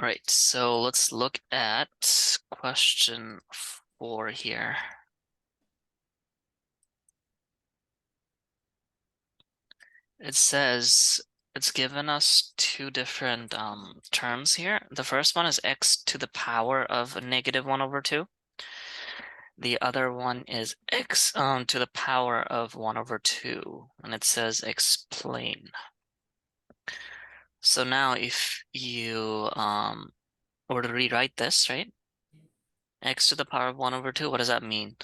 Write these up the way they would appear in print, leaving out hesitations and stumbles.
All right, so let's look at question 4 here. It says it's given us two different terms here. The first one is x to the power of -1/2. The other one is x to the power of 1/2, and it says explain. So now if you were to rewrite this, right? X to the power of 1/2, what does that mean?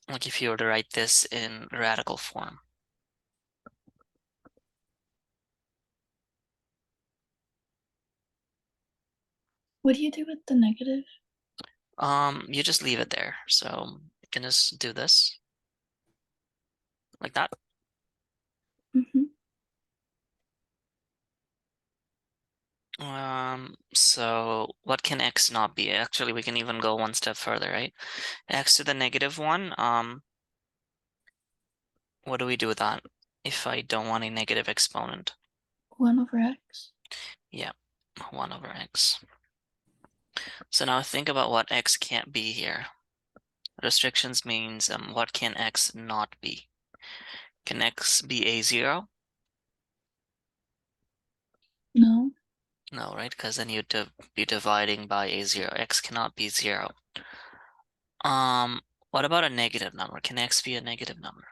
Like if you were to write this in radical form. What do you do with the negative? You just leave it there. So you can just do this like that. Mm-hmm. So what can x not be? Actually, we can even go one step further, right? X to the -1, what do we do with that if I don't want a negative exponent? 1 over x. Yeah, 1/x. So now think about what x can't be here. Restrictions means what can x not be? Can x be a 0? No. No, right? Because then you'd be dividing by a 0. X cannot be 0. Um, what about a negative number? Can x be a negative number?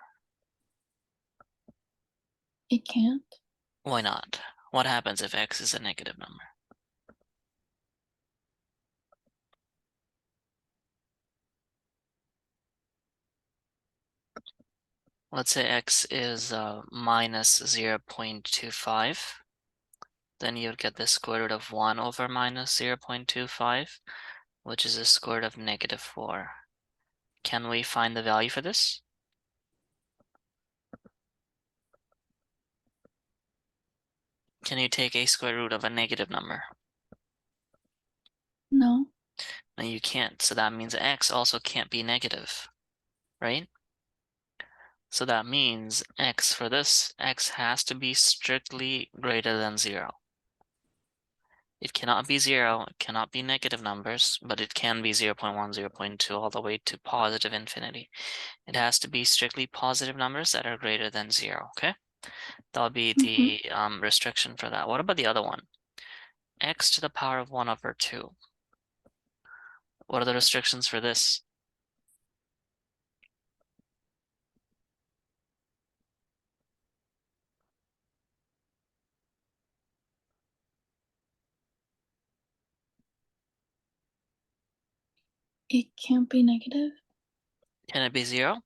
It can't. Why not? What happens if x is a negative number? Let's say x is minus 0.25. Then you'd get the square root of 1 over minus 0.25, which is the square root of -4. Can we find the value for this? Can you take a square root of a negative number? No. No, you can't. So that means x also can't be negative, right? So that means x for this, x has to be strictly greater than 0. It cannot be 0, it cannot be negative numbers, but it can be 0.1, 0.2, all the way to positive infinity. It has to be strictly positive numbers that are greater than 0, okay? That'll be Mm-hmm. the restriction for that. What about the other one? X to the power of 1/2. What are the restrictions for this? It can't be negative. Can it be 0?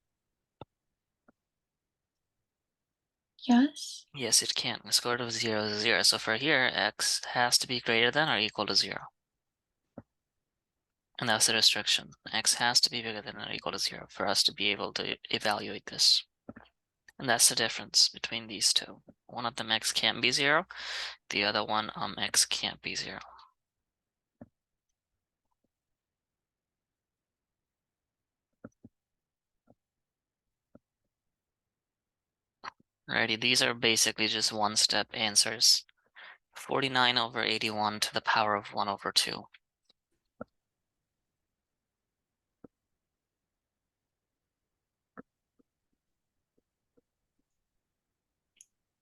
Yes. Yes, it can. The square root of 0 is 0. So for here, x has to be greater than or equal to 0. And that's the restriction. X has to be bigger than or equal to 0 for us to be able to evaluate this. And that's the difference between these two. One of them x can't be 0. The other one, x can't be 0. Alrighty, these are basically just one-step answers. 49 over 81 to the power of 1/2.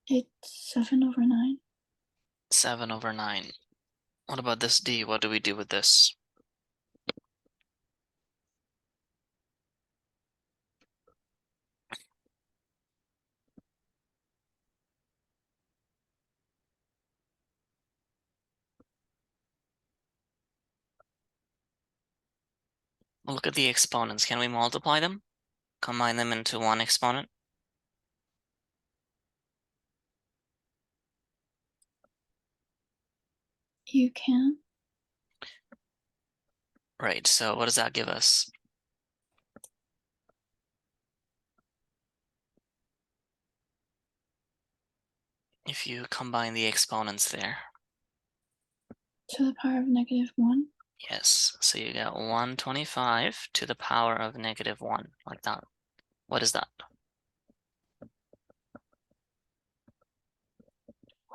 It's 7 over 9. 7 over 9. What about this d? What do we do with this? Look at the exponents. Can we multiply them? Combine them into one exponent? You can. Right, so what does that give us? If you combine the exponents there. To the power of -1. Yes, so you got 125 to the power of -1, like that. What is that?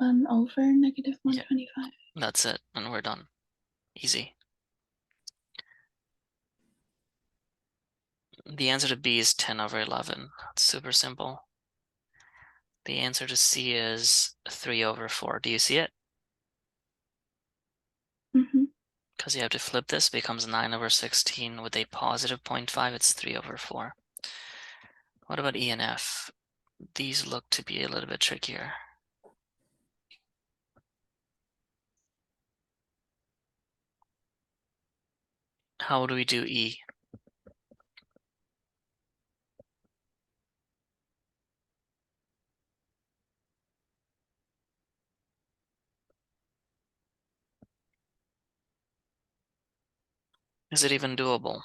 1 over negative 125. That's it, and we're done. Easy. The answer to B is 10 over 11. It's super simple. The answer to C is 3 over 4. Do you see it? Mm-hmm. Because you have to flip this, it becomes 9 over 16 with a positive 0.5, it's 3 over 4. What about E and F? These look to be a little bit trickier. How do we do E? Is it even doable?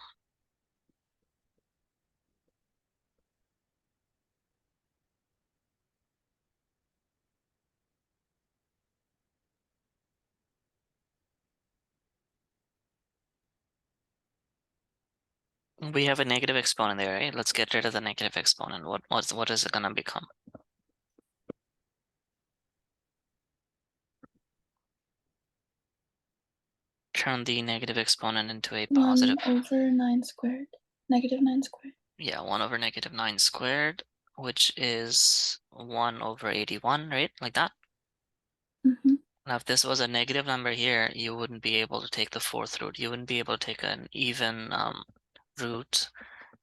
We have a negative exponent there, right? Let's get rid of the negative exponent. What is it gonna become? Turn the negative exponent into a 1 positive. over 9 squared. Negative 9 squared. Yeah, 1 over negative 9 squared, which is 1 over 81, right? Like that. Mm-hmm. Now, if this was a negative number here, you wouldn't be able to take the fourth root. You wouldn't be able to take an even root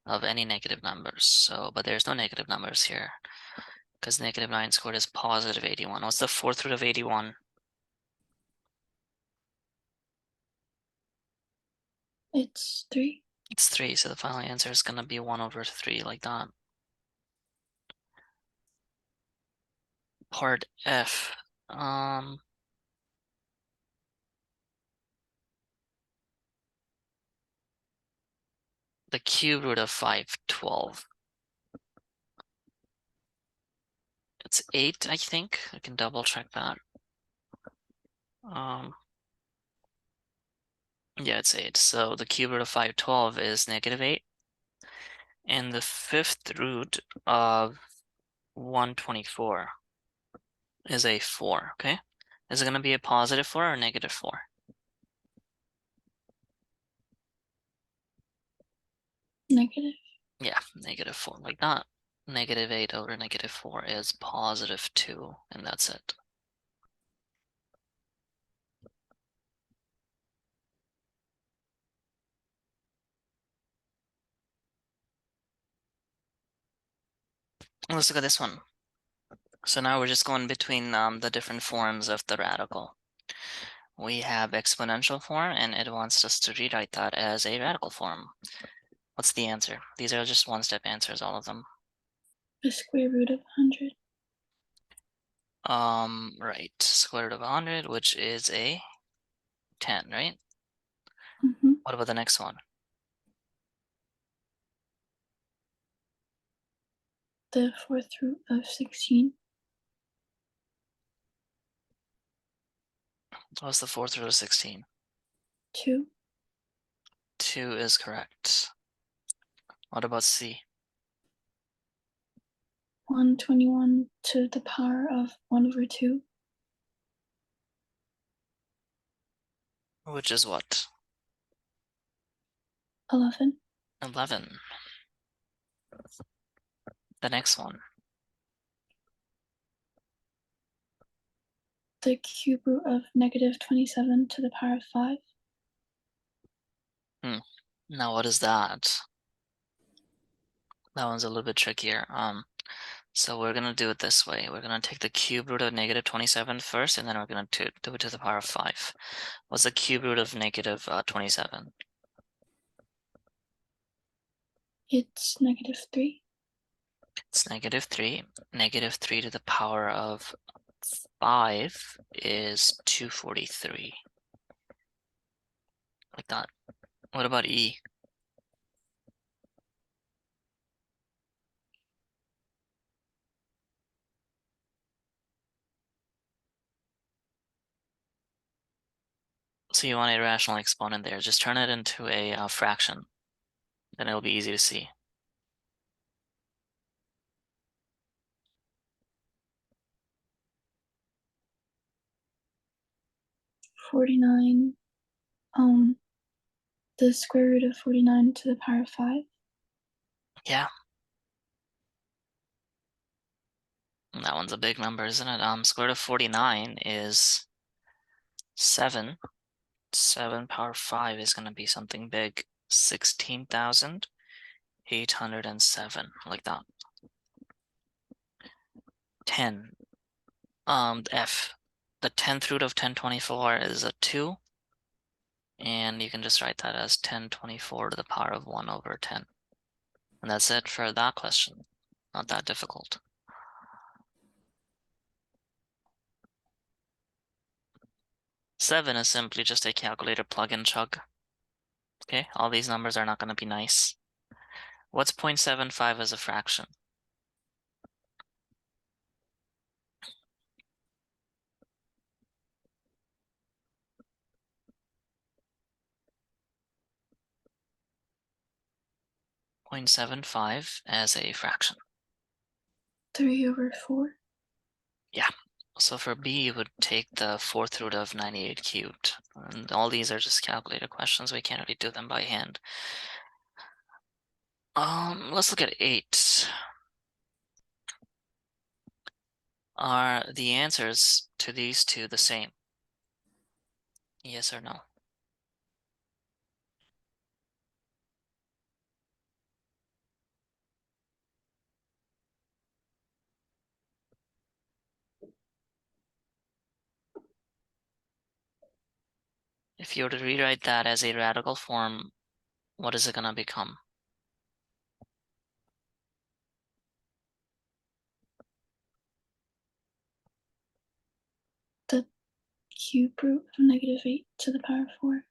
of any negative numbers. So, but there's no negative numbers here because negative 9 squared is positive 81. What's the fourth root of 81? It's 3. It's 3, so the final answer is going to be 1 over 3, like that. Part F. The cube root of 512. It's 8, I think. I can double check that. Yeah, it's 8. So the cube root of 512 is negative 8. And the fifth root of 124 is a 4, okay? Is it going to be a positive 4 or a negative 4? Negative. Yeah, negative 4, like that. Negative 8 over negative 4 is positive 2, and that's it. Let's look at this one. So now we're just going between the different forms of the radical. We have exponential form, and it wants us to rewrite that as a radical form. What's the answer? These are just one-step answers, all of them. The square root of 100. Right, square root of 100, which is a 10, right? Mm-hmm. What about the next one? The fourth root of 16. What's the fourth root of 16? 2. 2 is correct. What about C? 121 to the power of 1 over 2. Which is what? 11. 11. The next one. The cube root of negative 27 to the power of 5. Now what is that? That one's a little bit trickier. So we're gonna do it this way. We're gonna take the cube root of negative 27 first, and then we're gonna do it to the power of 5. What's the cube root of negative 27? It's negative 3. It's negative 3. Negative 3 to the power of 5 is 243. Like that. What about E? So you want a rational exponent there. Just turn it into a fraction. Then it'll be easy to see. 49, the square root of 49 to the power of 5. Yeah. And that one's a big number, isn't it? Square root of 49 is 7. 7 power 5 is going to be something big. 16,807, like that. 10. F. The 10th root of 1024 is a 2. And you can just write that as 1024 to the power of 1 over 10. And that's it for that question. Not that difficult. Seven is simply just a calculator plug and chug. Okay, all these numbers are not going to be nice. What's 0.75 as a fraction? .75 as a fraction. 3 over 4. Yeah. So for B, you would take the 4th root of 98 cubed. And all these are just calculator questions. We can't really do them by hand. Let's look at 8. Are the answers to these two the same? Yes or no? If you were to rewrite that as a radical form, what is it going to become? The cube root of -8 to the power of 4.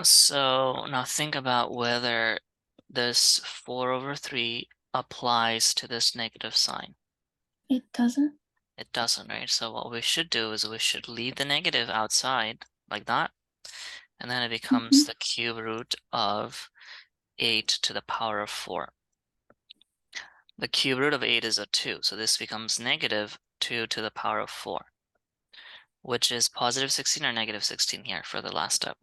So now think about whether this 4 over 3 applies to this negative sign. It doesn't. It doesn't, right? So what we should do is we should leave the negative outside like that. And then it becomes the cube root of 8 to the power of 4. The cube root of 8 is a 2. So this becomes negative 2 to the power of 4, which is positive 16 or negative 16 here for the last step.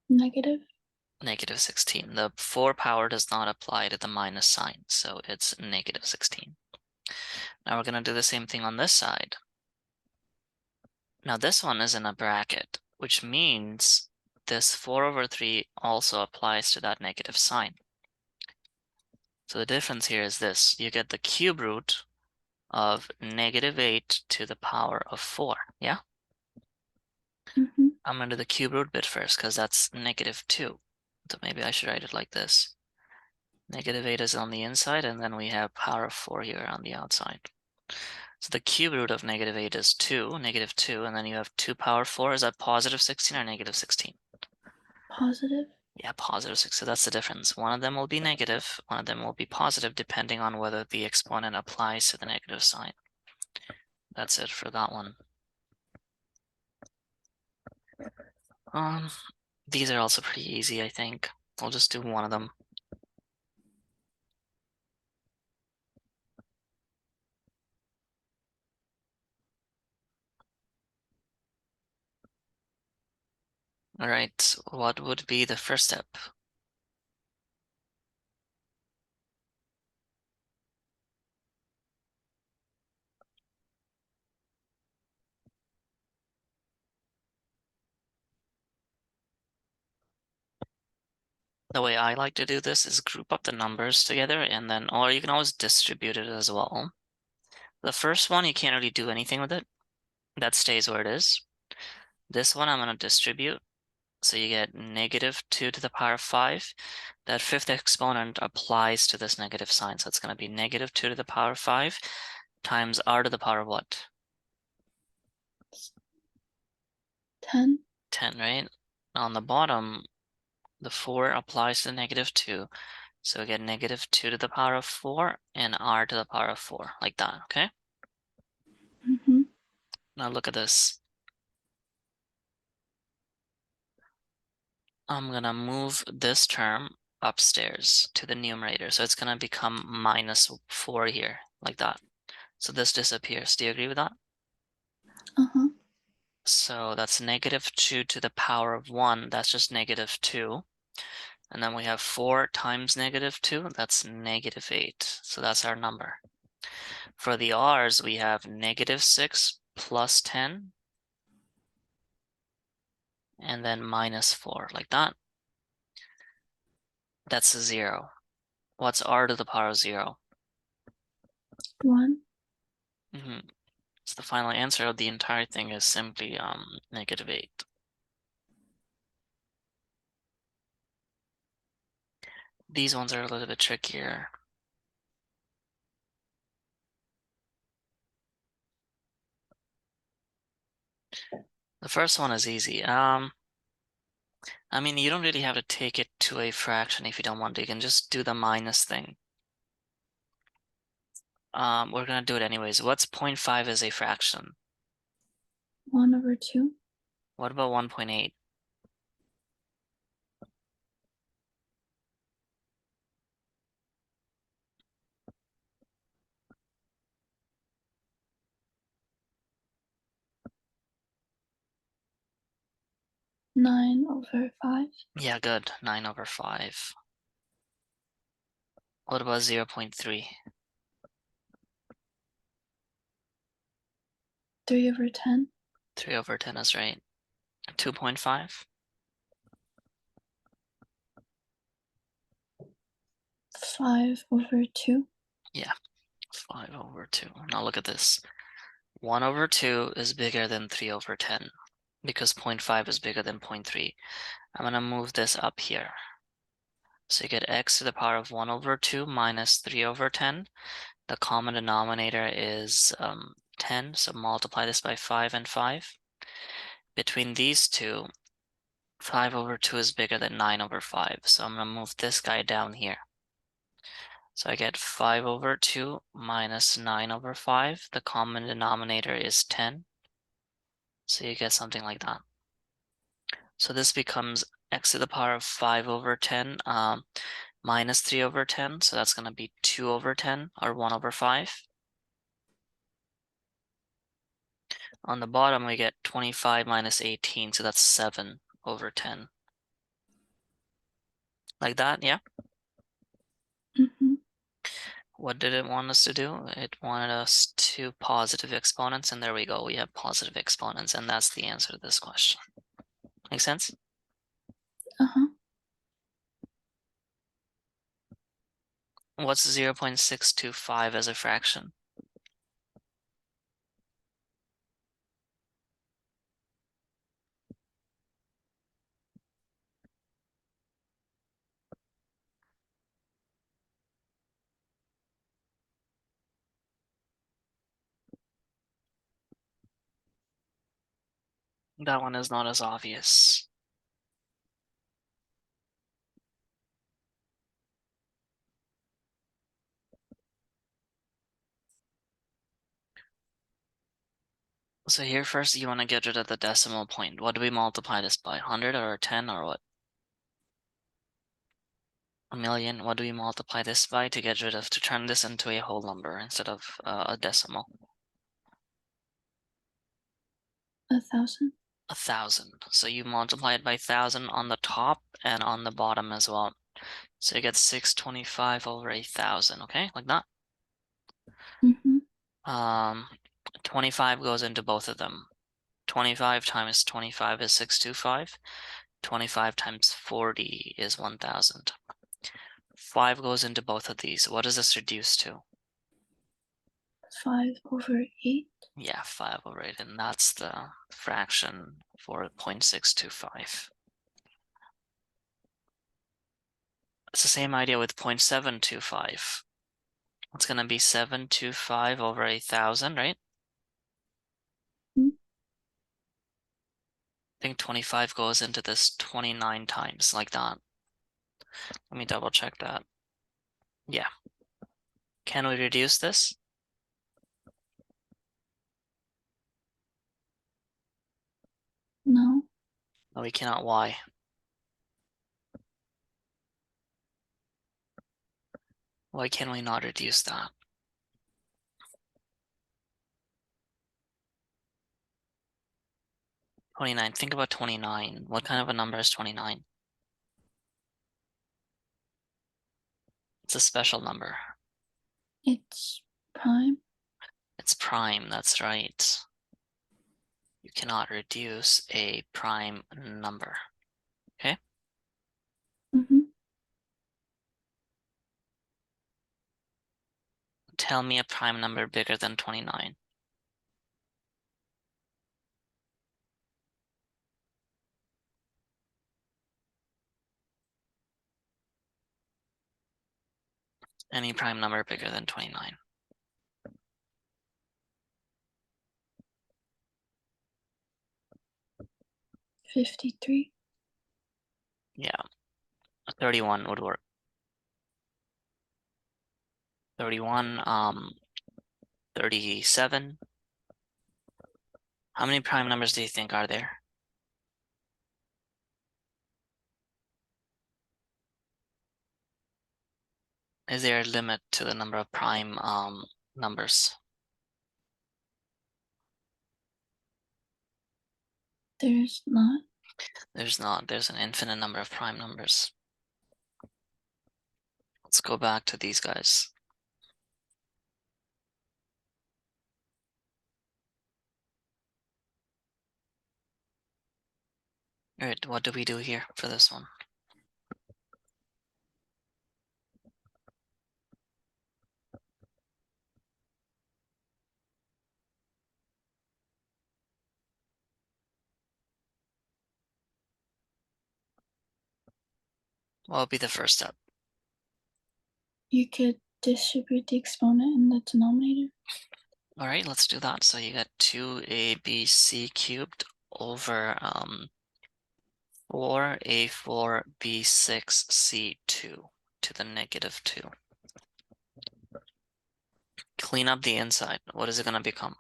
Negative. Negative 16. The 4 power does not apply to the minus sign, so it's negative 16. Now we're going to do the same thing on this side. Now this one is in a bracket, which means this 4 over 3 also applies to that negative sign. So the difference here is this. You get the cube root of -8 to the power of 4, yeah? I'm going to do the cube root bit first because that's -2. So maybe I should write it like this. -8 is on the inside, and then we have power of 4 here on the outside. So the cube root of -8 is 2, -2, and then you have 2 power 4. Is that positive 16 or negative 16? Positive. Yeah, positive 6. So that's the difference. One of them will be negative, one of them will be positive, depending on whether the exponent applies to the negative sign. That's it for that one. These are also pretty easy, I think. I'll just do one of them. All right, what would be the first step? The way I like to do this is group up the numbers together and then, or you can always distribute it as well. The first one, you can't really do anything with it. That stays where it is. This one I'm going to distribute. So you get -2 to the power of 5. That fifth exponent applies to this negative sign. So it's going to be -2 to the power of 5 times r to the power of what? 10. 10, right? On the bottom, the 4 applies to -2. So we get -2 to the power of 4 and r to the power of 4, like that, okay? Now look at this. I'm gonna move this term upstairs to the numerator. So it's gonna become -4 here, like that. So this disappears. Do you agree with that? Uh-huh. So that's -2 to the power of 1. That's just -2. And then we have 4 times -2. That's -8. So that's our number. For the r's, we have -6 plus 10. And then -4, like that. That's a 0. What's r to the power of 0? 1. So the final answer of the entire thing is simply -8. These ones are a little bit trickier. The first one is easy. I mean, you don't really have to take it to a fraction if you don't want to. You can just do the minus thing. We're gonna do it anyways. What's 0.5 as a fraction? 1/2. What about 1.8? 9/5. Yeah, good. 9/5. What about 0.3? 3/10. 3/10 is right. 2.5? 5/2. Yeah, 5/2. Now look at this. 1/2 is bigger than 3/10 because 0.5 is bigger than 0.3. I'm gonna move this up here. So you get x to the power of 1/2 minus 3/10. The common denominator is 10, so multiply this by 5 and 5. Between these two, 5/2 is bigger than 9/5, so I'm gonna move this guy down here. So I get 5/2 minus 9/5. The common denominator is 10. So you get something like that. So this becomes x to the power of 5/10 minus 3/10. So that's going to be 2/10 or 1/5. On the bottom, we get 25 minus 18. So that's 7/10. Like that, yeah? Mm-hmm. What did it want us to do? It wanted us to positive exponents, and there we go. We have positive exponents, and that's the answer to this question. Make sense? Uh-huh. What's 0.625 as a fraction? That one is not as obvious. So here first you want to get rid of the decimal point. What do we multiply this by? 100 or 10 or what? A million. What do we multiply this by to get rid of, to turn this into a whole number instead of a decimal? 1,000. 1,000. So you multiply it by 1,000 on the top and on the bottom as well. So you get 625/1,000, okay? Like that. Mm-hmm. 25 goes into both of them. 25 times 25 is 625. 25 times 40 is 1,000. 5 goes into both of these. What does this reduce to? 5/8. Yeah, 5/8, and that's the fraction for 0.625. It's the same idea with 0.725. It's going to be 725/1,000, right? Mm. I think 25 goes into this 29 times, like that. Let me double check that. Yeah. Can we reduce this? No. No, we cannot. Why? Why can we not reduce that? 29. Think about 29. What kind of a number is 29? It's a special number. It's prime. It's prime, that's right. You cannot reduce a prime number. Okay? Mm-hmm. Tell me a prime number bigger than 29. Any prime number bigger than 29. $53. Yeah, 31 would work. 31, 37. How many prime numbers do you think are there? Is there a limit to the number of prime numbers? There's not. There's not. There's an infinite number of prime numbers. Let's go back to these guys. All right, what do we do here for this one? What would be the first step? You could distribute the exponent in the denominator. All right, let's do that. So you got 2abc cubed over 4a4b6c2 to the negative 2. Clean up the inside. What is it going to become?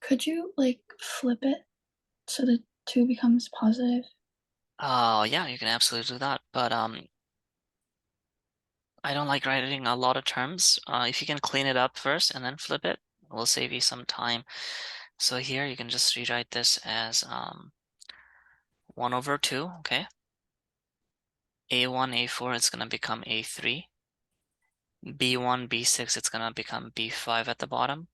Could you like flip it so the 2 becomes positive? Oh, yeah, you can absolutely do that. But I don't like writing a lot of terms. If you can clean it up first and then flip it, will save you some time. So here you can just rewrite this as 1 over 2, okay? A1, A4 is going to become A3. B1, B6, it's going to become B5 at the bottom.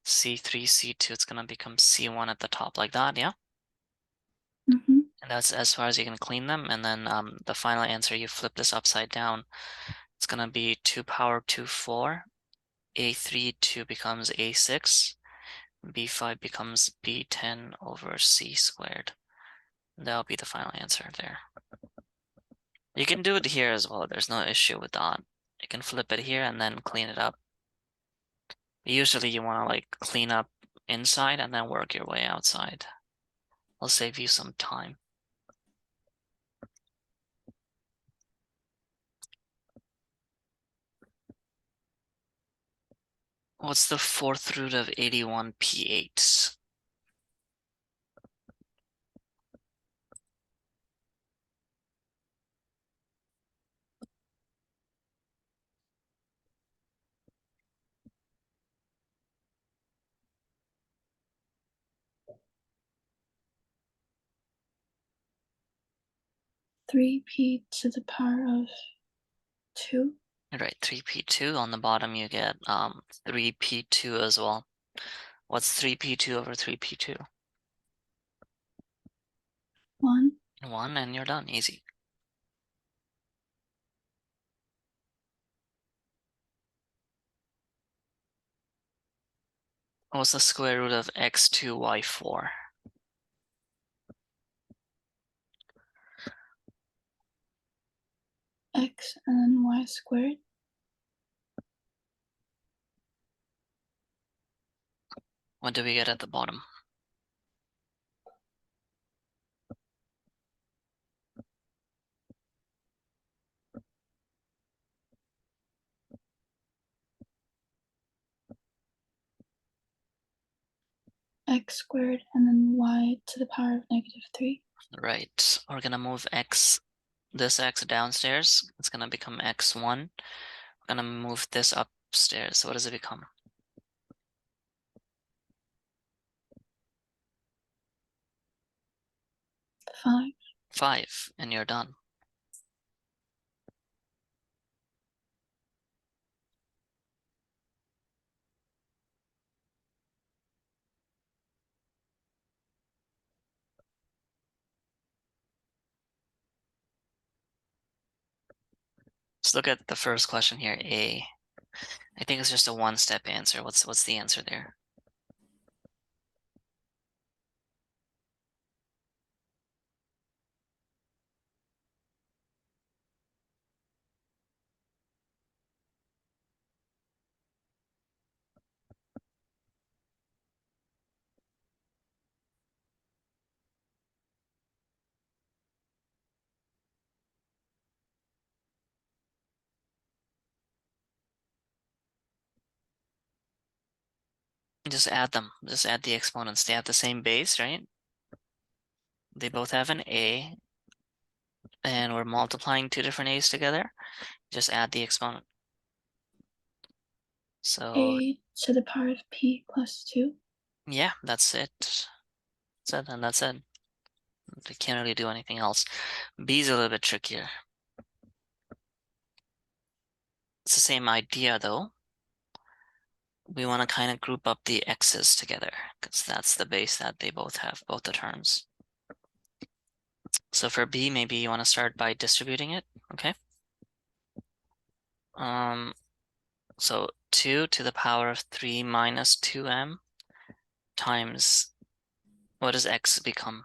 C3, C2, it's going to become C1 at the top, like that, yeah? Mm-hmm. And that's as far as you can clean them. And then the final answer, you flip this upside down. It's going to be 2 power 2, 4. A3, 2 becomes A6. B5 becomes B10 over C squared. That'll be the final answer there. You can do it here as well. There's no issue with that. You can flip it here and then clean it up. Usually you want to like clean up inside and then work your way outside. I'll save you some time. What's the fourth root of 81p8? Three p to the power of 2. Right, 3p2. On the bottom you get 3p2 as well. What's 3p2 over 3p2? 1. 1, and you're done. Easy. What's the square root of x2 y4? X and then y squared. What do we get at the bottom? x squared and then y to the power of -3. Right. We're gonna move this x downstairs. It's gonna become x1. We're gonna move this upstairs. So what does it become? 5. 5, and you're done. Let's look at the first question here, A. I think it's just a one-step answer. What's the answer there? Just add them. Just add the exponents. They have the same base, right? They both have an A, and we're multiplying two different A's together. Just add the exponent. So A to the power of p plus 2. yeah, that's it. That's it, and that's it. We can't really do anything else. B is a little bit trickier. It's the same idea though. We want to kind of group up the x's together because that's the base that they both have, both the terms. So for B, maybe you want to start by distributing it, okay? So 2 to the power of 3 minus 2m times, what does x become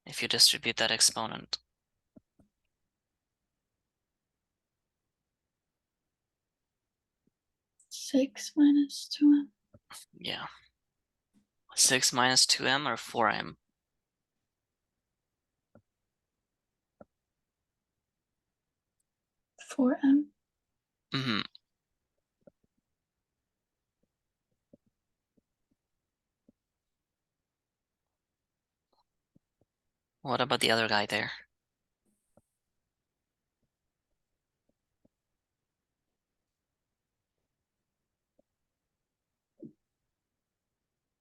if you distribute that exponent? 6 minus 2m. Yeah. 6 minus 2m or 4m? 4m. Mm-hmm. What about the other guy there?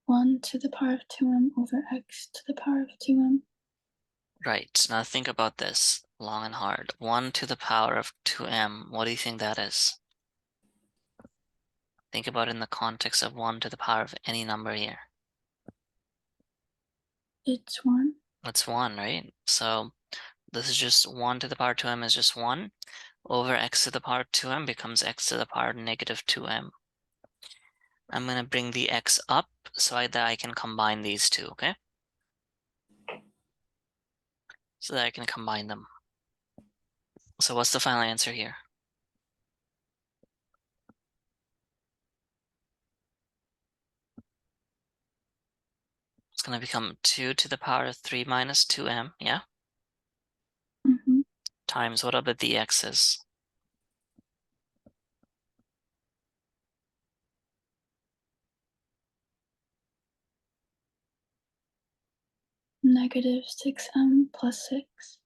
1 to the power of 2m over x to the power of 2m. Right, now think about this long and hard. 1 to the power of 2m, what do you think that is? Think about it in the context of 1 to the power of any number here. It's 1. That's 1, right? So this is just 1 to the power 2m is just 1. Over x to the power 2m becomes x to the power negative 2m. I'm going to bring the x up so that I can combine these two, okay? So that I can combine them. So what's the final answer here? It's going to become 2 to the power of 3 minus 2m, yeah? Mm-hmm. Times what about the x's? Negative 6m plus 6.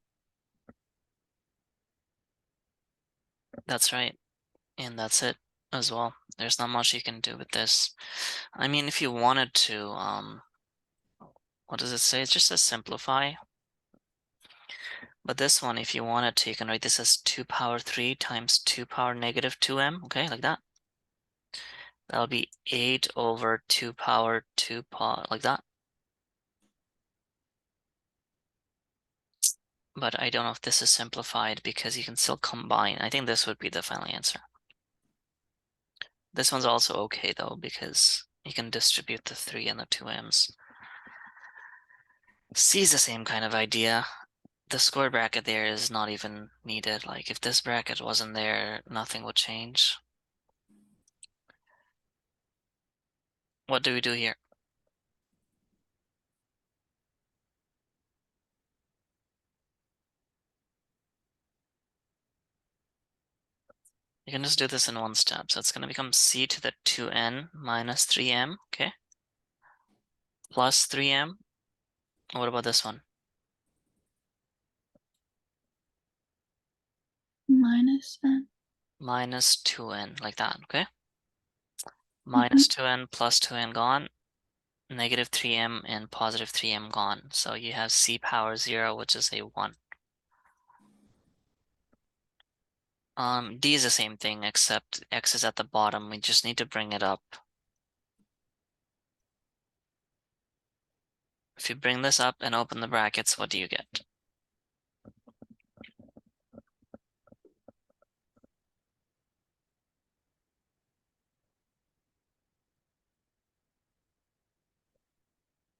That's right. And that's it as well. There's not much you can do with this. I mean, if you wanted to, what does it say? It just says simplify. But this one, if you wanted to, you can write this as 2 power 3 times 2 power negative 2m, okay, like that. That'll be 8 over 2 power 2 like that. But I don't know if this is simplified because you can still combine. I think this would be the final answer. This one's also okay though, because you can distribute the 3 and the 2m's. C is the same kind of idea. The square bracket there is not even needed. Like if this bracket wasn't there, nothing would change. What do we do here? You can just do this in one step. So it's going to become c to the 2n minus 3m, okay? plus 3m. What about this one? Minus n. Minus 2n, like that, okay? Mm-hmm. Minus 2n plus 2n gone. Negative 3m and positive 3m gone. So you have c power 0, which is a 1. D is the same thing, except x is at the bottom. We just need to bring it up. If you bring this up and open the brackets, what do you get?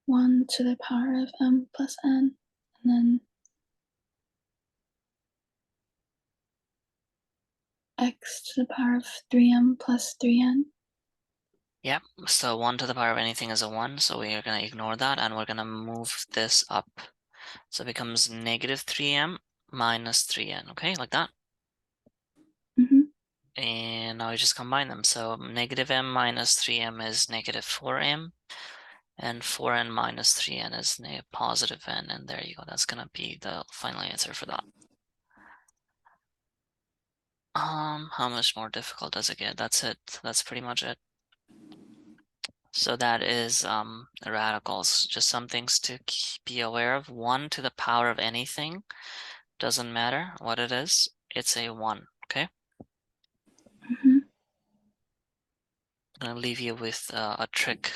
One to the power of m plus n, and then x to the power of 3m plus 3n. Yep, so 1 to the power of anything is a 1, so we are going to ignore that, and we're going to move this up. So it becomes negative 3m minus 3n, okay, like that. Mm-hmm. And now we just combine them. So negative m minus 3m is negative 4m, and 4n minus 3n is positive n, and there you go. That's going to be the final answer for that. How much more difficult does it get? That's it. That's pretty much it. So that is radicals, just some things to be aware of. 1 to the power of anything, doesn't matter what it is, it's a 1, okay? Mm-hmm. I'm gonna leave you with a trick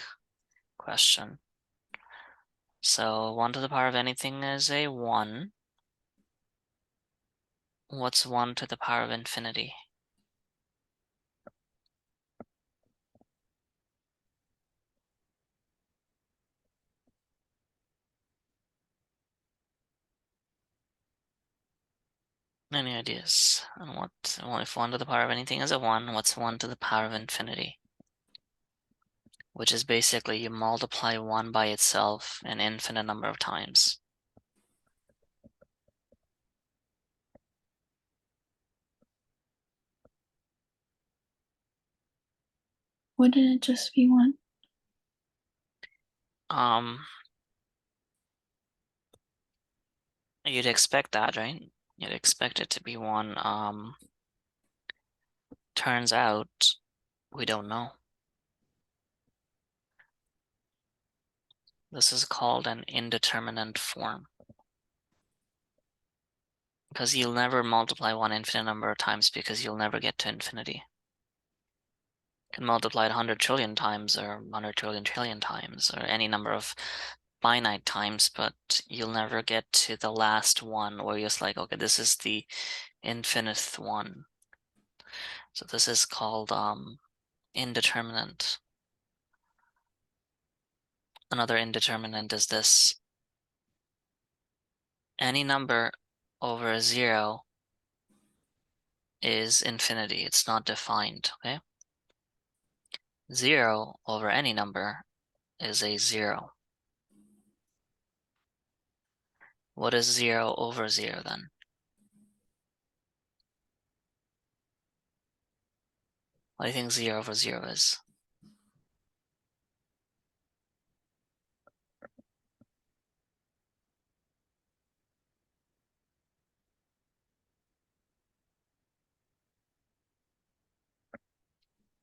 question. So 1 to the power of anything is a 1. What's 1 to the power of infinity? Any ideas on what, if 1 to the power of anything is a 1, what's 1 to the power of infinity? Which is basically you multiply 1 by itself an infinite number of times. Wouldn't it just be 1? You'd expect that, right? You'd expect it to be 1. Turns out we don't know. This is called an indeterminate form. Because you'll never multiply 1 infinite number of times because you'll never get to infinity. You can multiply it 100 trillion times or 100 trillion times or any number of finite times, but you'll never get to the last one where you're just like, okay, this is the infinite one. So this is called indeterminate. Another indeterminate is this. Any number over 0 is infinity. It's not defined, okay? 0 over any number is a 0. What is 0 over 0 then? What do you think 0 over 0 is?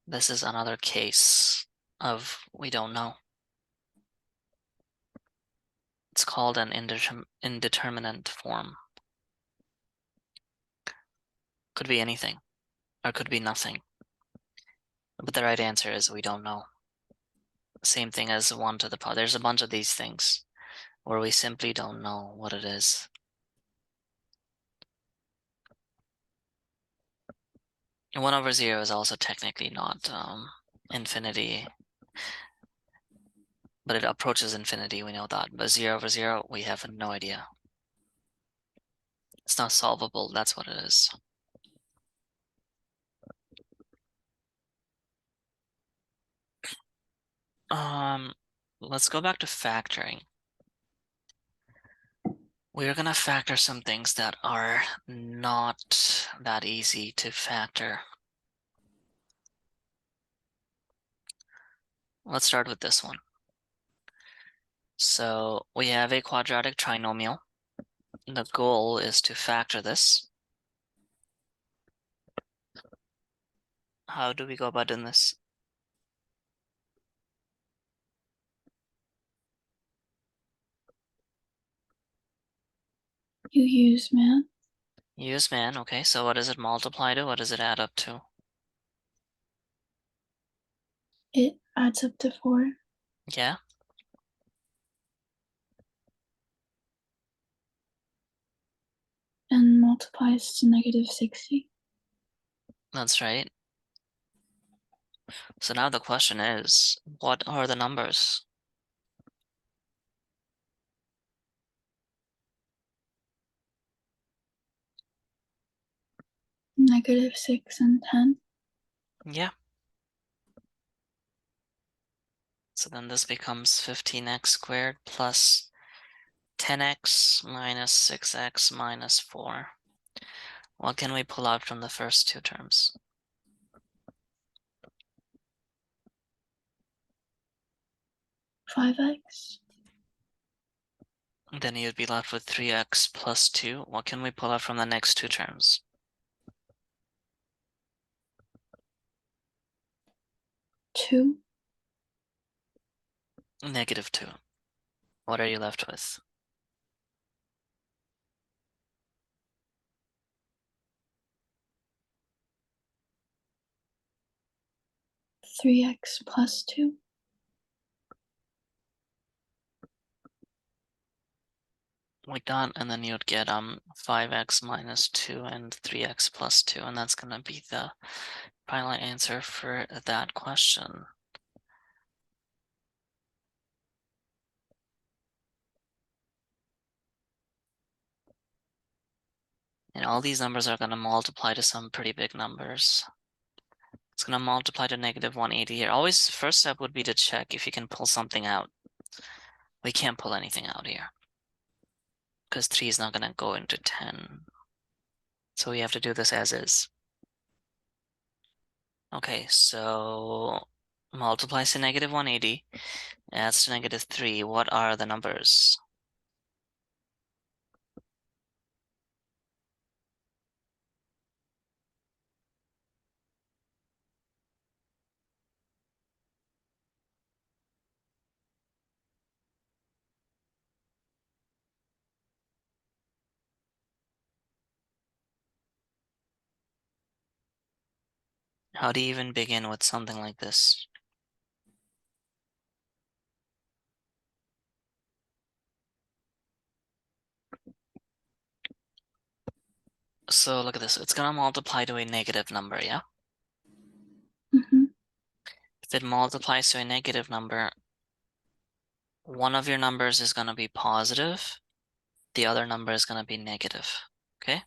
This is another case of we don't know. It's called an indeterminate form. Could be anything, or could be nothing. But the right answer is we don't know. Same thing as 1 to the power. There's a bunch of these things where we simply don't know what it is. And 1 over 0 is also technically not infinity, but it approaches infinity, we know that. But 0 over 0, we have no idea. It's not solvable, that's what it is. Let's go back to factoring. We're gonna factor some things that are not that easy to factor. Let's start with this one. So we have a quadratic trinomial. The goal is to factor this. How do we go about doing this? You use math. Use man, okay, so what does it multiply to? What does it add up to? It adds up to 4 Yeah, and multiplies to negative 60. that's right. So now the question is, what are the numbers? Negative 6 and 10. Yeah. So then this becomes 15x squared plus 10x minus 6x minus 4. What can we pull out from the first two terms? 5x. Then you'd be left with 3x plus 2. What can we pull out from the next two terms? 2. Negative 2. What are you left with? 3x plus 2. We done, and then you'd get 5x minus 2 and 3x plus 2, and that's gonna be the final answer for that question. And all these numbers are gonna multiply to some pretty big numbers. It's gonna multiply to negative 180 here. Always, first step would be to check if you can pull something out. We can't pull anything out here, because 3 is not gonna go into 10. So we have to do this as is. Okay, so multiplies to negative 180, adds to negative 3. What are the numbers? How do you even begin with something like this? So look at this. It's gonna multiply to a negative number, yeah? Mm-hmm. If it multiplies to a negative number, one of your numbers is gonna be positive, the other number is gonna be negative, okay?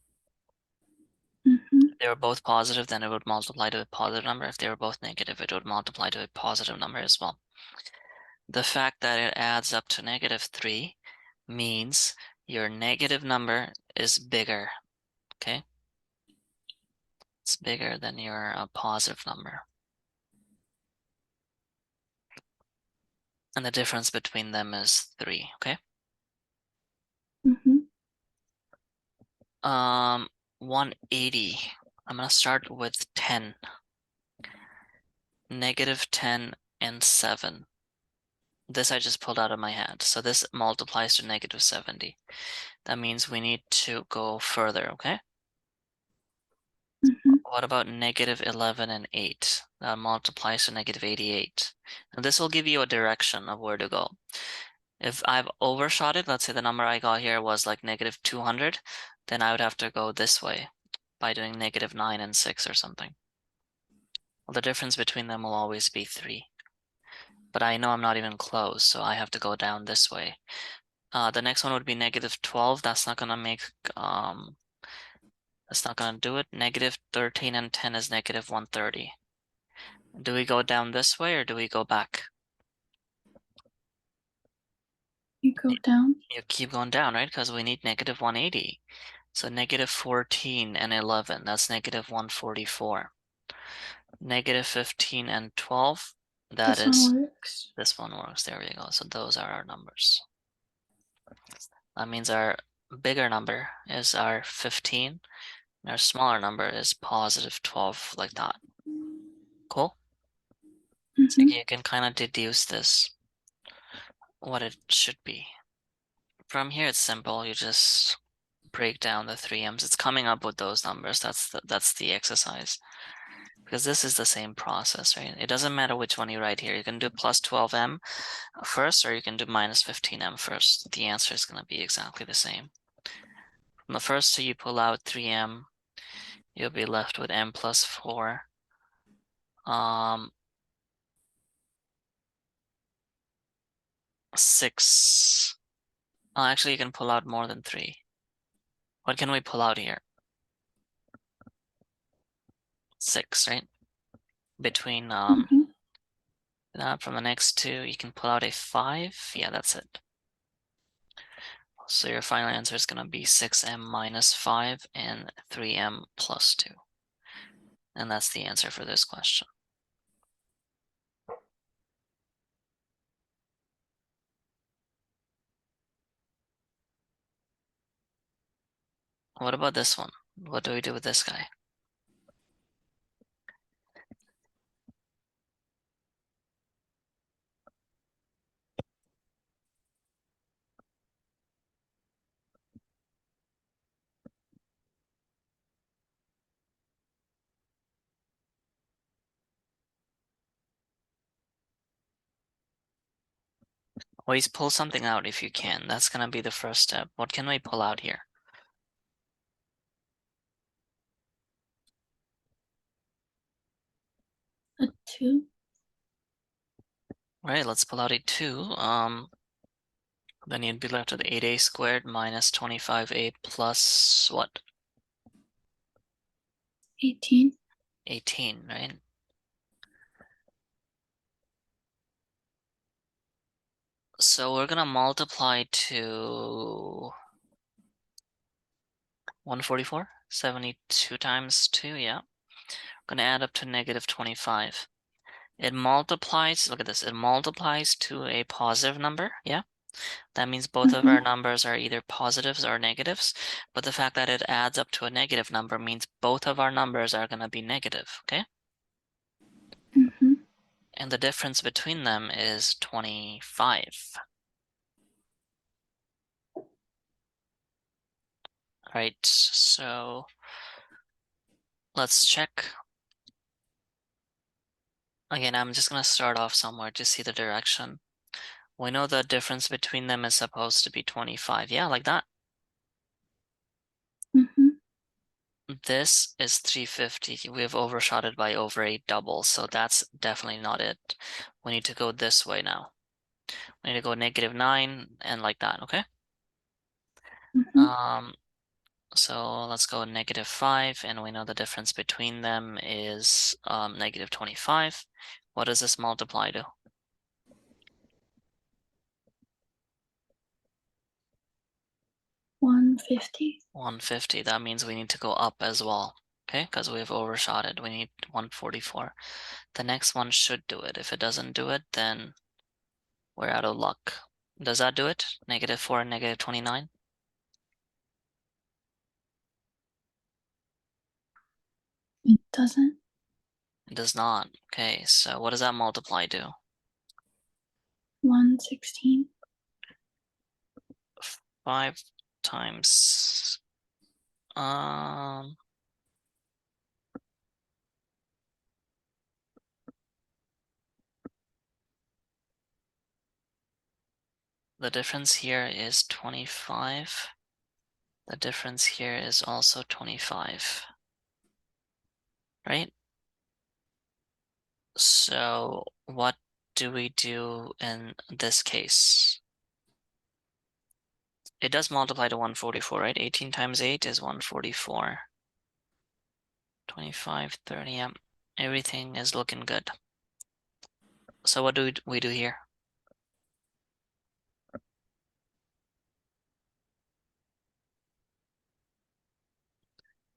Mm-hmm. If they were both positive, then it would multiply to a positive number. If they were both negative, it would multiply to a positive number as well. The fact that it adds up to negative 3 means your negative number is bigger, okay? It's bigger than your positive number. And the difference between them is 3, okay? Mm-hmm. 180. I'm gonna start with 10. Negative 10 and 7. This I just pulled out of my head. So this multiplies to negative 70. That means we need to go further, okay? Mm-hmm. What about negative 11 and 8? That multiplies to negative 88. And this will give you a direction of where to go. If I've overshot it, let's say the number I got here was like negative 200, then I would have to go this way by doing negative 9 and 6 or something. Well, the difference between them will always be 3. But I know I'm not even close, so I have to go down this way. The next one would be negative 12. That's not gonna make that's not gonna do it. Negative 13 and 10 is negative 130. Do we go down this way or do we go back? You go down. You keep going down, right? Because we need negative 180. So negative 14 and 11, that's negative 144. Negative 15 and 12, That This is, one works. this one works. There we go. So those are our numbers. That means our bigger number is our 15. And our smaller number is positive 12, like that. Cool? So Mm-hmm. you can kind of deduce this, what it should be. From here, it's simple. You just break down the 3m's. It's coming up with those numbers. That's the exercise. Because this is the same process, right? It doesn't matter which one you write here. You can do plus 12m first, or you can do minus 15m first. The answer is going to be exactly the same. From the first two, you pull out 3m. You'll be left with m plus 4. 6. Oh, actually, you can pull out more than 3. What can we pull out here? 6, right? Between Mm-hmm. from the next two, you can pull out a 5. Yeah, that's it. So your final answer is going to be 6m minus 5 and 3m plus 2. And that's the answer for this question. What about this one? What do we do with this guy? Always pull something out if you can. That's going to be the first step. What can we pull out here? A 2. Right, let's pull out a 2. Then you'd be left with 8a squared minus 25a plus what? 18. 18, right? So we're gonna multiply to 144, 72 times 2, yeah. Gonna add up to negative 25. It multiplies, look at this, it multiplies to a positive number, yeah? That means both of our Mm-hmm. numbers are either positives or negatives, but the fact that it adds up to a negative number means both of our numbers are gonna be negative, okay? Mm-hmm. And the difference between them is 25. Right, so let's check. Again, I'm just gonna start off somewhere to see the direction. We know the difference between them is supposed to be 25. Yeah, like that. Mm-hmm. This is 350. We've overshot it by over a double, so that's definitely not it. We need to go this way now. We need to go -9 and like that, okay? Mm-hmm. So let's go -5, and we know the difference between them is -25. What does this multiply to? 150. 150. That means we need to go up as well, okay? Because we've overshot it. We need 144. The next one should do it. If it doesn't do it, then we're out of luck. Does that do it? -4 and -29? It doesn't. It does not. Okay, so what does that multiply to? 116. 5 times the difference here is 25. The difference here is also 25. Right? So what do we do in this case? It does multiply to 144, right? 18 times 8 is 144. 25, 30, yeah. Everything is looking good. So what do we do here?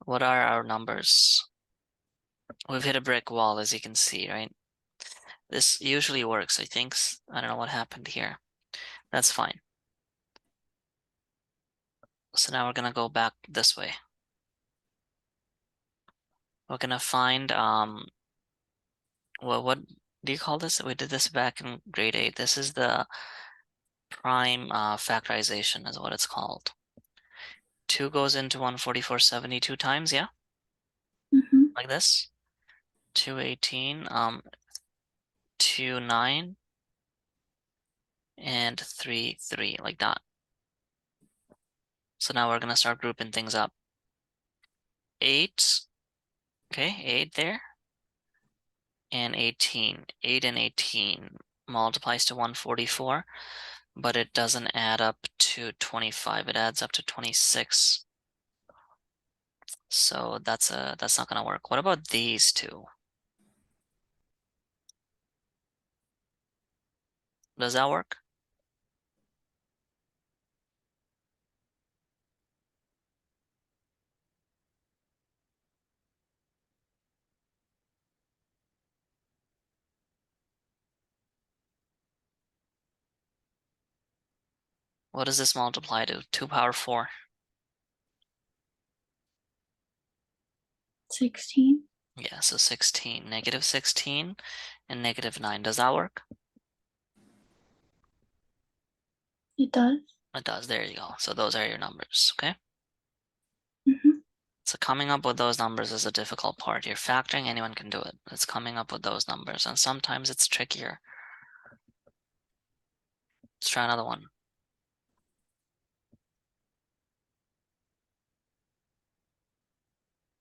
What are our numbers? We've hit a brick wall, as you can see, right? This usually works, I think. I don't know what happened here. That's fine. So now we're gonna go back this way. We're gonna find, well, what do you call this? We did this back in grade 8. This is the prime factorization is what it's called. 2 goes into 144 72 times, yeah? Mm-hmm. Like this. 218, 2 9, and 3 3, like that. So now we're gonna start grouping things up. 8, okay, 8 there, and 18. 8 and 18 multiplies to 144, but it doesn't add up to 25. It adds up to 26. So that's not gonna work. What about these two? Does that work? What does this multiply to? 2 power 4. 16. Yeah, so 16. Negative 16 and negative 9. Does that work? It does. It does. There you go. So those are your numbers, okay? Mm-hmm. So coming up with those numbers is a difficult part. You're factoring, anyone can do it. It's coming up with those numbers, and sometimes it's trickier. Let's try another one.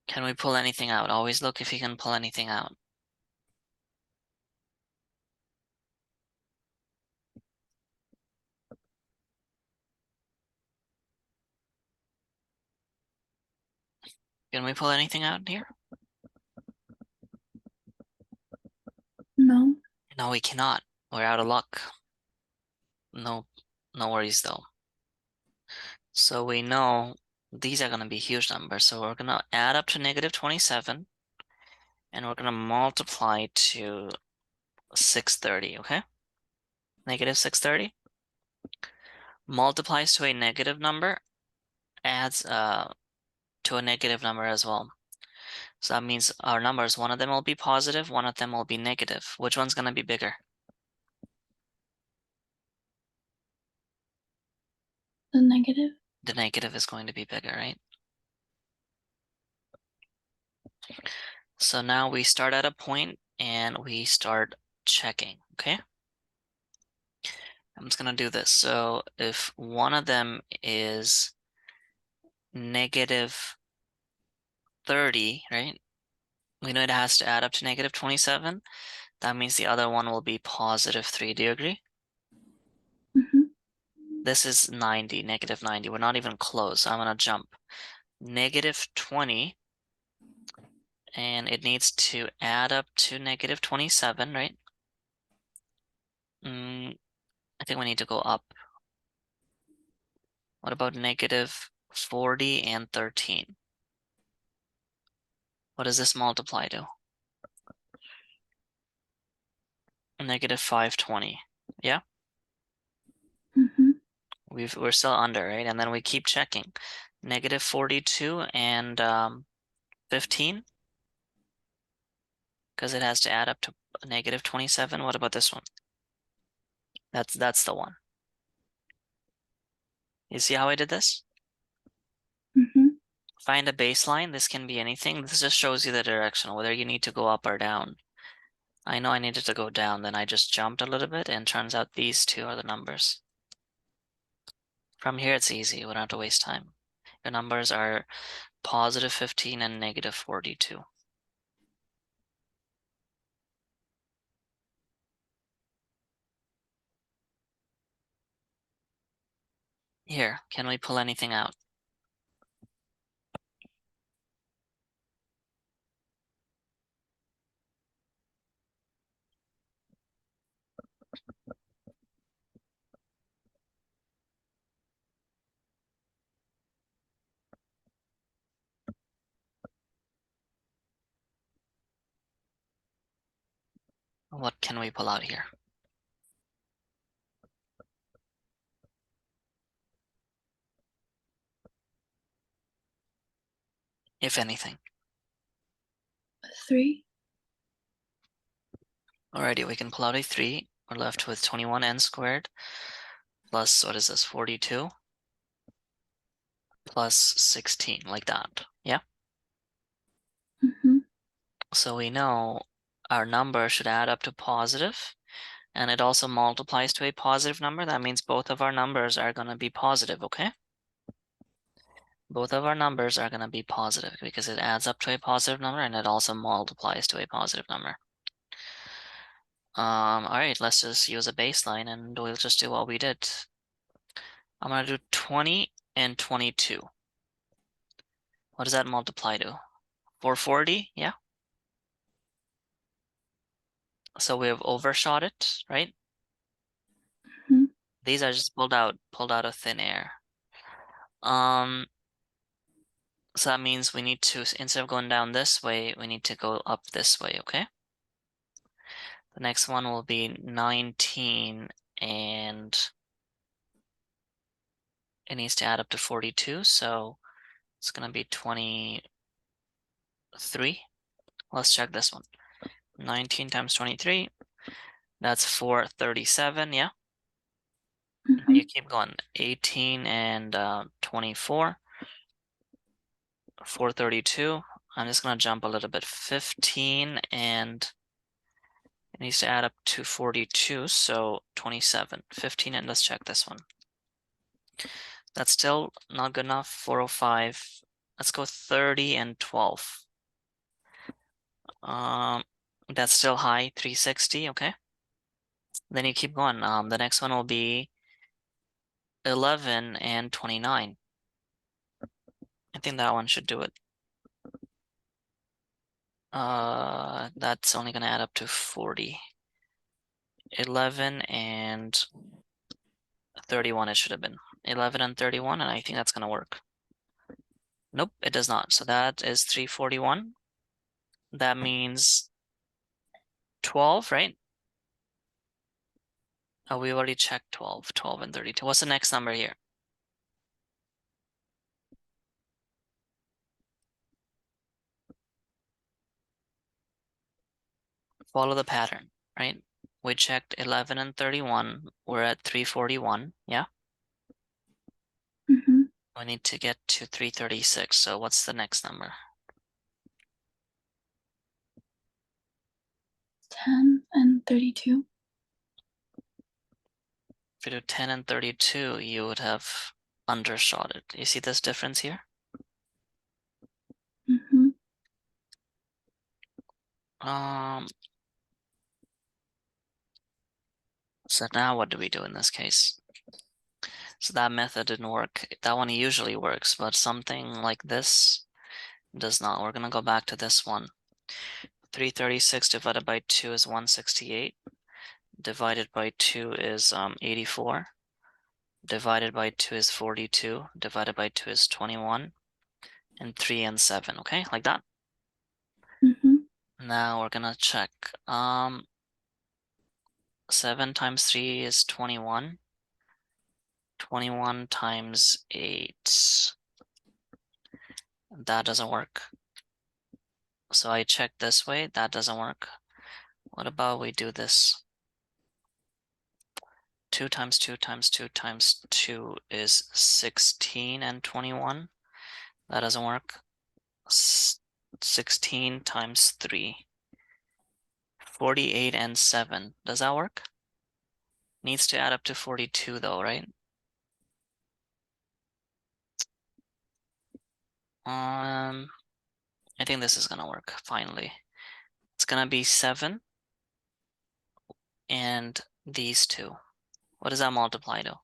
Can we pull anything out? Always look if you can pull anything out. Can we pull anything out here? No. No, we cannot. We're out of luck. No, no worries though. So we know these are gonna be huge numbers. So we're gonna add up to negative 27, and we're gonna multiply to 630, okay? Negative 630 multiplies to a negative number, adds to a negative number as well. So that means our numbers, one of them will be positive, one of them will be negative. Which one's gonna be bigger? The negative. The negative is going to be bigger, right? So now we start at a point and we start checking, okay? I'm just gonna do this. So if one of them is negative 30, right? We know it has to add up to negative 27. That means the other one will be positive 3. Do you agree? Mm-hmm. This is 90, negative 90. We're not even close. So I'm gonna jump. Negative 20, and it needs to add up to negative 27, right? I think we need to go up. What about negative 40 and 13? What does this multiply to? Negative 520. Yeah, Mm-hmm. we're still under, right? And then we keep checking. Negative 42 and 15, because it has to add up to negative 27. What about this one? That's the one. You see how I did this? Mm-hmm. Find a baseline. This can be anything. This just shows you the direction, whether you need to go up or down. I know I needed to go down, then I just jumped a little bit, and turns out these two are the numbers. From here, it's easy. We don't have to waste time. Your numbers are positive 15 and negative 42. Here, can we pull anything out? What can we pull out here? If anything. 3. Alrighty, we can pull out a 3. We're left with 21n squared plus, what is this, 42 plus 16, like that. Yeah? Mm-hmm. So we know our number should add up to positive, and it also multiplies to a positive number. That means both of our numbers are going to be positive, okay? Both of our numbers are going to be positive because it adds up to a positive number and it also multiplies to a positive number. All right, let's just use a baseline and we'll just do what we did. I'm going to do 20 and 22. What does that multiply to? 440, yeah? So we have overshot it, right? Mhm. These are just pulled out of thin air. So that means we need to, instead of going down this way, we need to go up this way, okay? The next one will be 19 and it needs to add up to 42, so it's gonna be 23. Let's check this one. 19 times 23, that's 437, yeah? Mhm. You keep going. 18 and 24, 432. I'm just gonna jump a little bit. 15 and it needs to add up to 42, so 27. 15 and let's check this one. That's still not good enough. 405. Let's go 30 and 12. That's still high. 360. Okay. Then you keep going. The next one will be 11 and 29. I think that one should do it. That's only gonna add up to 40. 11 and 31 it should have been. 11 and 31, and I think that's gonna work. Nope, it does not. So that is 341. That means 12, right? Oh, we already checked 12 and 32. What's the next number here? Follow the pattern, right? We checked 11 and 31. We're at 341, yeah? Mhm. We need to get to 336. So what's the next number? 10 and 32. If you do 10 and 32, you would have undershot it. You see this difference here? Mhm. So now what do we do in this case? So that method didn't work. That one usually works, but something like this does not. We're gonna go back to this one. 336 divided by 2 is 168. Divided by 2 is 84. Divided by 2 is 42. Divided by 2 is 21. And 3 and 7, okay? Like that. Mhm. Now we're gonna check. 7 times 3 is 21. 21 times 8. That doesn't work. So I check this way. That doesn't work. What about we do this? 2 times 2 times 2 times 2 is 16 and 21. That doesn't work. 16 times 3. 48 and 7. Does that work? Needs to add up to 42 though, right? I think this is gonna work, finally. It's gonna be 7 and these two. What does that multiply to?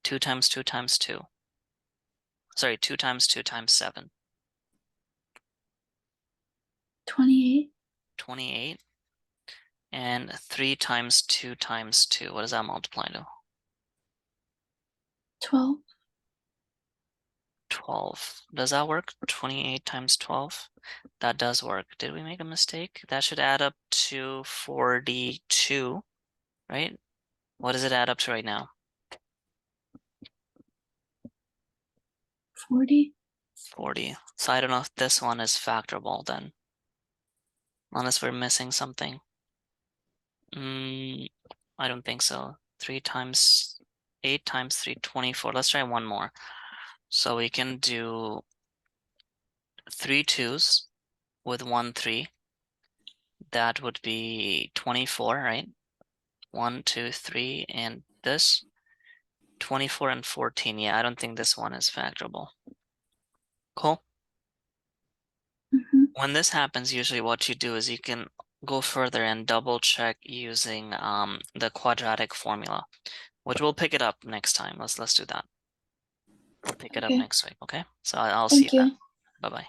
2 times 2 times 2. Sorry, 2 times 2 times 7. 28. 28. And 3 times 2 times 2. What does that multiply to? 12. 12. Does that work? 28 times 12? That does work. Did we make a mistake? That should add up to 42, right? What does it add up to right now? 40. 40. So I don't know if this one is factorable then. Unless we're missing something. I don't think so. 8 times 3, 24. Let's try one more. So we can do 3 2s with 1 3. That would be 24, right? 1, 2, 3, and this 24 and 14. Yeah, I don't think this one is factorable. Cool. Mhm. When this happens, usually what you do is you can go further and double check using the quadratic formula, which we'll pick it up next time. Let's do that. We'll pick it up Okay. next week, okay? So I'll see you Thank you. then. Bye-bye.